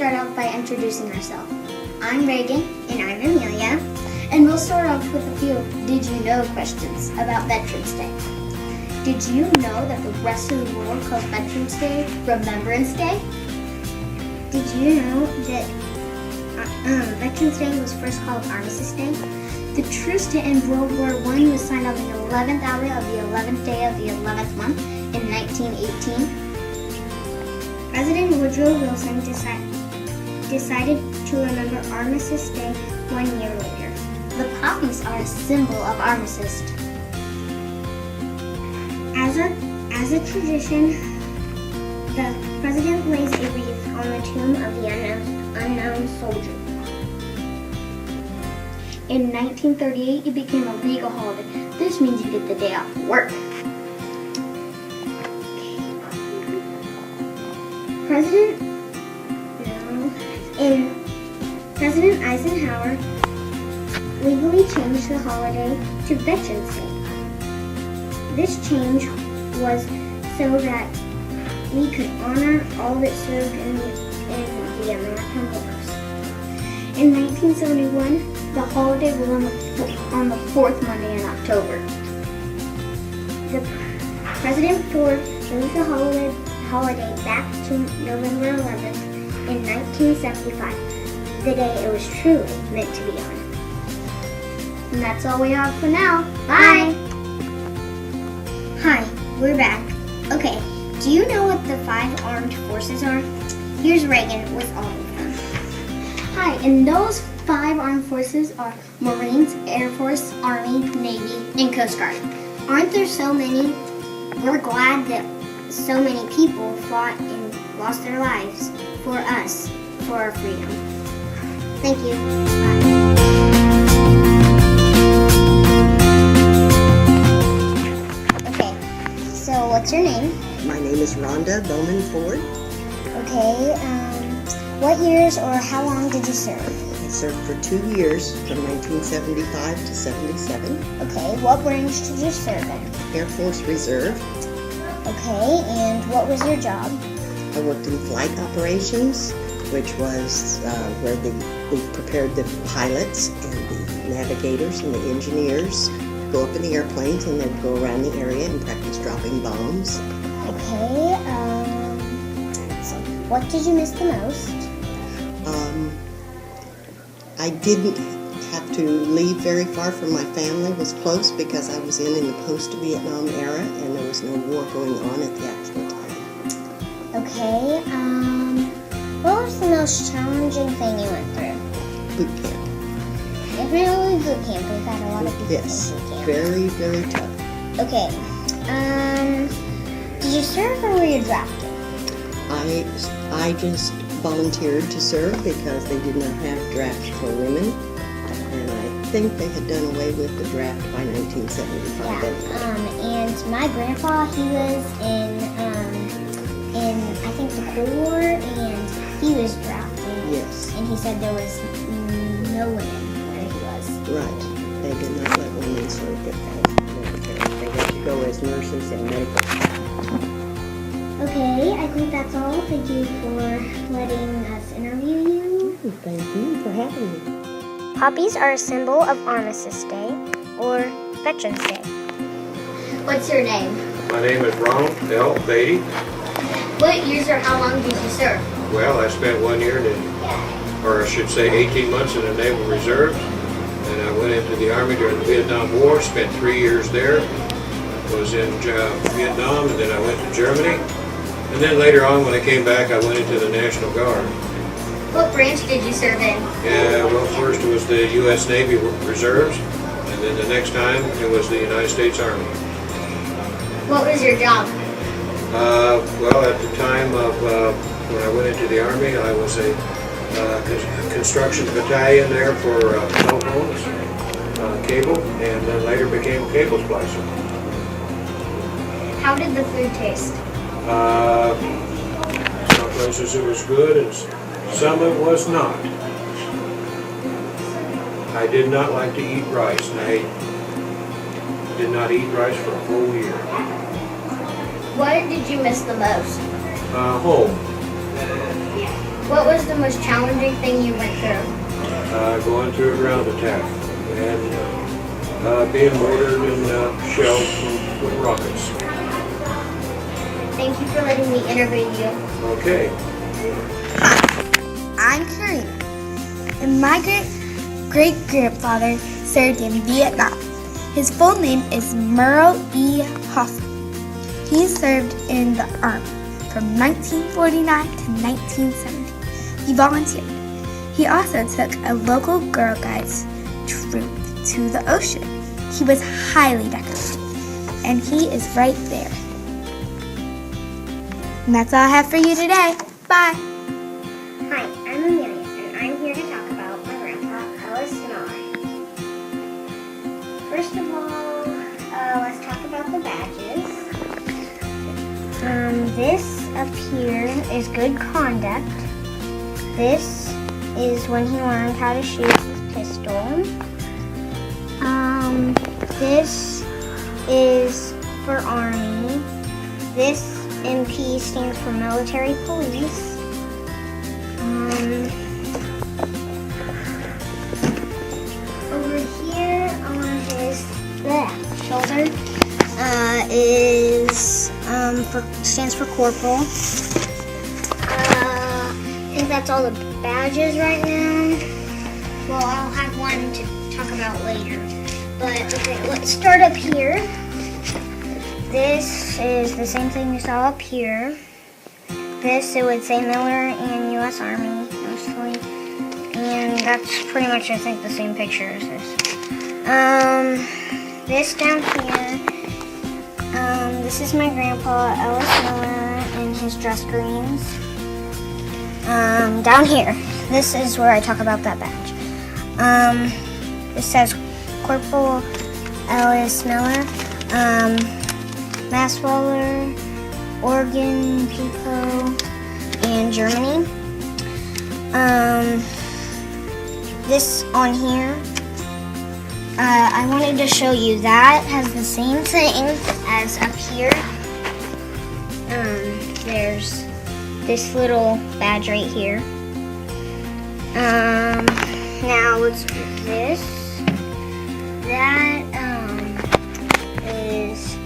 start off by introducing ourselves. I'm Reagan. And I'm Amelia. And we'll start off with a few Did You Know questions about Veterans Day. Did you know that the rest of the world calls Veterans Day Remembrance Day? Did you know that Veterans Day was first called Armistice Day? The truce to end World War I was signed on the 11th hour of the 11th day of the 11th month in 1918. President Woodrow Wilson decided to remember Armistice Day 1 year later. The poppies are a symbol of armistice. As a tradition, the president lays a wreath on the tomb of the unknown soldier. In 1938, it became a legal holiday. This means you get the day off work. President Eisenhower legally changed the holiday to Veterans Day. This change was so that we could honor all that served in the American wars. In 1971, the holiday was on the fourth Monday in October. The President Ford changed the holiday back to November 11th in 1975, the day it was truly meant to be on. And that's all we have for now. Bye! Hi, we're back. Okay, do you know what the 5 armed forces are? Here's Reagan with all of them. Hi, and those 5 armed forces are Marines, Air Force, Army, Navy, and Coast Guard. Aren't there so many? We're glad that so many people fought and lost their lives for us, for our freedom. Thank you. Bye. Okay, so what's your name? My name is Rhonda Bowman Ford. Okay, what years or how long did you serve? I served for 2 years, from 1975 to 77. Okay, what branch did you serve in? Air Force Reserve. Okay, and what was your job? I worked in flight operations, which was where we prepared the pilots and the navigators and the engineers to go up in the airplanes, and they'd go around the area and practice dropping bombs. Okay, so what did you miss the most? I didn't have to leave very far from my family. It was close because I was in the post-Vietnam era, and there was no war going on at the actual time. Okay, what was the most challenging thing you went through? Boot camp. Definitely boot camp. We've had a lot of people Yes, in boot camp. very, very tough. Okay, did you serve or were you drafted? I just volunteered to serve because they did not have drafts for women, and I think they had done away with the draft by 1975. And my grandpa, he was in I think the Cold War, and he was drafted. Yes. And he said there was no women where he was. Right. They did not let women serve with the military. They had to go as nurses and medical staff. Okay, I think that's all. Thank you for letting us interview you. Thank you for having me. Poppies are a symbol of Armistice Day or Veterans Day. What's your name? My name is Ronald L. Beatty. What years or how long did you serve? Well, I spent 1 year or I should say 18 months in the Naval Reserve, and I went into the Army during the Vietnam War, spent 3 years there, was in Vietnam, and then I went to Germany, and then later on when I came back I went into the National Guard. What branch did you serve in? Yeah, well, first it was the U.S. Navy Reserves, and then the next time it was the United States Army. What was your job? Well, at the time of when I went into the Army, I was a construction battalion there for telephones, cable, and then later became a cable splicer. How did the food taste? Some places it was good and some it was not. I did not like to eat rice, and I did not eat rice for a whole year. What did you miss the most? Home. What was the most challenging thing you went through? Going through a ground attack and being mortared and shelled with rockets. Thank you for letting me interview you. Okay. I'm Corina, and my great-grandfather served in Vietnam. His full name is Merle E. Hoffman. He served in the Army from 1949 to 1970. He volunteered. He also took a local Girl Guides troop to the ocean. He was highly decorated, and he is right there. And that's all I have for you today. Bye. Hi, I'm Amelia, and I'm here to talk about my grandpa, Ellis Miller. First of all, let's talk about the badges. This up here is good conduct. This is when he learned how to shoot his pistol. This is for Army. This MP stands for military police. Over here on his shoulder stands for corporal. I think that's all the badges right now. Well, I'll have one to talk about later. But okay, let's start up here. This is the same thing you saw up here. This, it would say Miller and U.S. Army, mostly. And that's pretty much, I think, the same picture as this. This down here, this is my grandpa, Ellis Miller, in his dress greens. Down here, this is where I talk about that badge. This says Corporal Ellis Miller, Mass Roller, Oregon, Pico, and Germany. This on here, I wanted to show you that has the same thing as up here. There's this little badge right here. Now let's do this. That is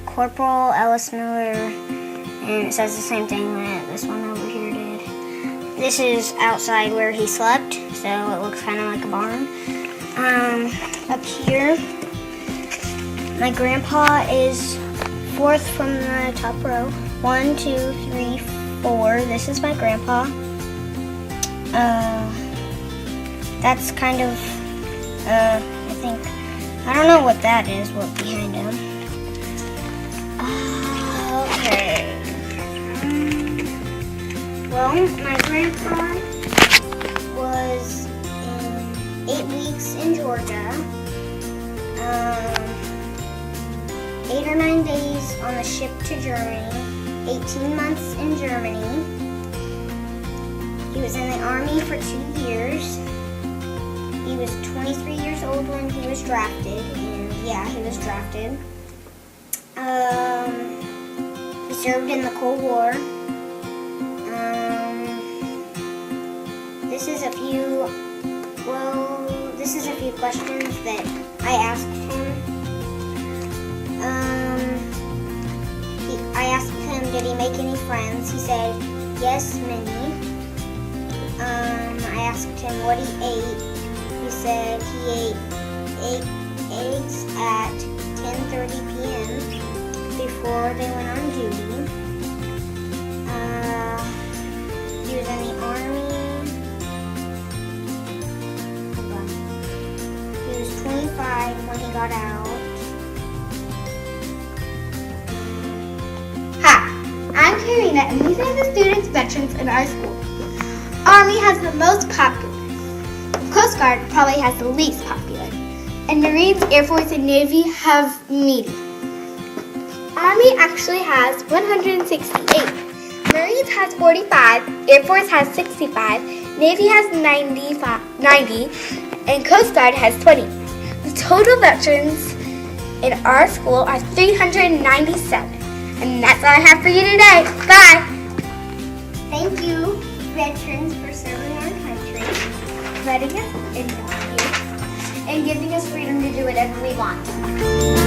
Corporal Ellis Miller, and it says the same thing that this one over here did. This is outside where he slept, so it looks kind of like a barn. Up here, my grandpa is fourth from the top row. 1, 2, 3, 4. This is my grandpa. That's kind of, I think, I don't know what that is, what behind him. Okay. Well, my grandpa was in 8 weeks in Georgia, 8 or 9 days on the ship to Germany, 18 months in Germany. He was in the Army for 2 years. He was 23 years old when he was drafted, and yeah, he was drafted. He served in the Cold War. This is a few questions that I asked him. I asked him, did he make any friends? He said, yes, many. I asked him what he ate. He said he ate eggs at 10:30 p.m. before they went on duty. He was in the Army. He was 25 when he got out. Hi, I'm Corina, and these are the students veterans in our school. Army has the most popular. Coast Guard probably has the least popular. And Marines, Air Force, and Navy have medium. Army actually has 168. Marines has 45. Air Force has 65. Navy has 90, and Coast Guard has 20. The total veterans in our school are 397. And that's all I have for you today. Bye! Thank you. veterans for serving our country, letting us in, and giving us freedom to do whatever we want.